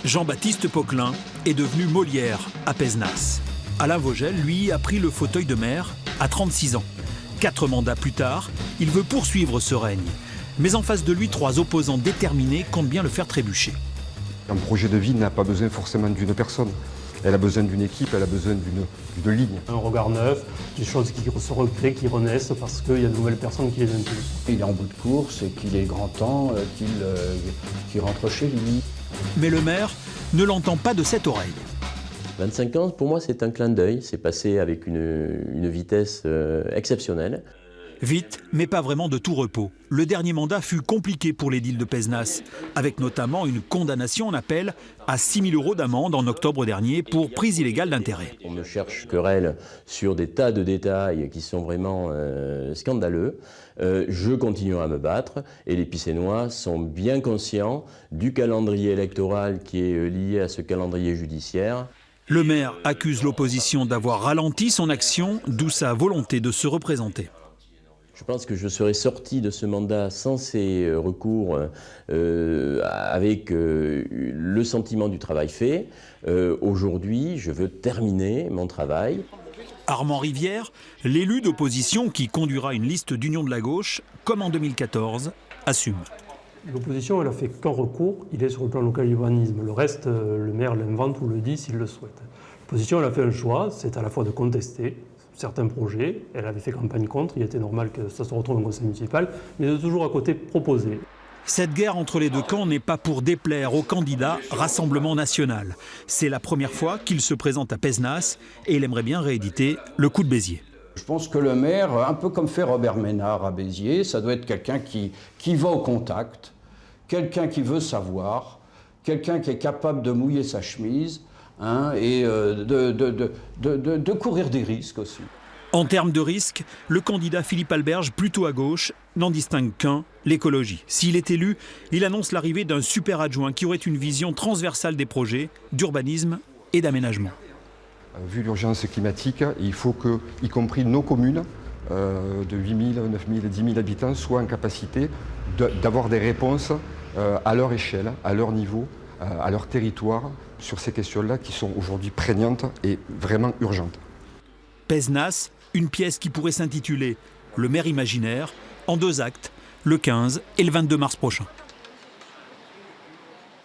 Jean-Baptiste Poquelin est devenu Molière à Pézenas. Alain Vogel, lui, a pris le fauteuil de maire à 36 ans. 4 mandats plus tard, il veut poursuivre ce règne. Mais en face de lui, 3 opposants déterminés comptent bien le faire trébucher. Un projet de ville n'a pas besoin forcément d'une personne. Elle a besoin d'une équipe, elle a besoin d'une ligne. Un regard neuf, des choses qui se recréent, qui renaissent parce qu'il y a de nouvelles personnes qui les impulsent. Il est en bout de course et qu'il est grand temps qu'il rentre chez lui. Mais le maire ne l'entend pas de cette oreille. 25 ans, pour moi, c'est un clin d'œil. C'est passé avec une vitesse exceptionnelle. Vite, mais pas vraiment de tout repos. Le dernier mandat fut compliqué pour l'édile de Pézenas, avec notamment une condamnation en appel à 6 000 € d'amende en octobre dernier pour prise illégale d'intérêt. On me cherche querelle sur des tas de détails qui sont vraiment scandaleux. Je continue à me battre et les Picénois sont bien conscients du calendrier électoral qui est lié à ce calendrier judiciaire. Le maire accuse l'opposition d'avoir ralenti son action, d'où sa volonté de se représenter. Je pense que je serais sorti de ce mandat sans ces recours, avec le sentiment du travail fait. Aujourd'hui, je veux terminer mon travail. Armand Rivière, l'élu d'opposition qui conduira une liste d'union de la gauche, comme en 2014, assume. L'opposition, elle a fait qu'un recours, il est sur le plan local urbanisme. Le reste, le maire l'invente ou le dit s'il le souhaite. L'opposition, elle a fait un choix, c'est à la fois de contester certains projets, elle avait fait campagne contre, il était normal que ça se retrouve au conseil municipal, mais de toujours à côté proposer. Cette guerre entre les deux camps n'est pas pour déplaire au candidat Rassemblement National. C'est la première fois qu'il se présente à Pézenas et il aimerait bien rééditer le coup de Béziers. Je pense que le maire, un peu comme fait Robert Ménard à Béziers, ça doit être quelqu'un qui va au contact, quelqu'un qui veut savoir, quelqu'un qui est capable de mouiller sa chemise, et de courir des risques aussi. En termes de risques, le candidat Philippe Alberge, plutôt à gauche, n'en distingue qu'un, l'écologie. S'il est élu, il annonce l'arrivée d'un super adjoint qui aurait une vision transversale des projets, d'urbanisme et d'aménagement. Vu l'urgence climatique, il faut que, y compris nos communes, de 8 000, 9 000, 10 000 habitants, soient en capacité d'avoir des réponses à leur échelle, à leur niveau, à leur territoire, sur ces questions-là qui sont aujourd'hui prégnantes et vraiment urgentes. Pézenas, une pièce qui pourrait s'intituler « Le maire imaginaire » en 2 actes, le 15 et le 22 mars prochain.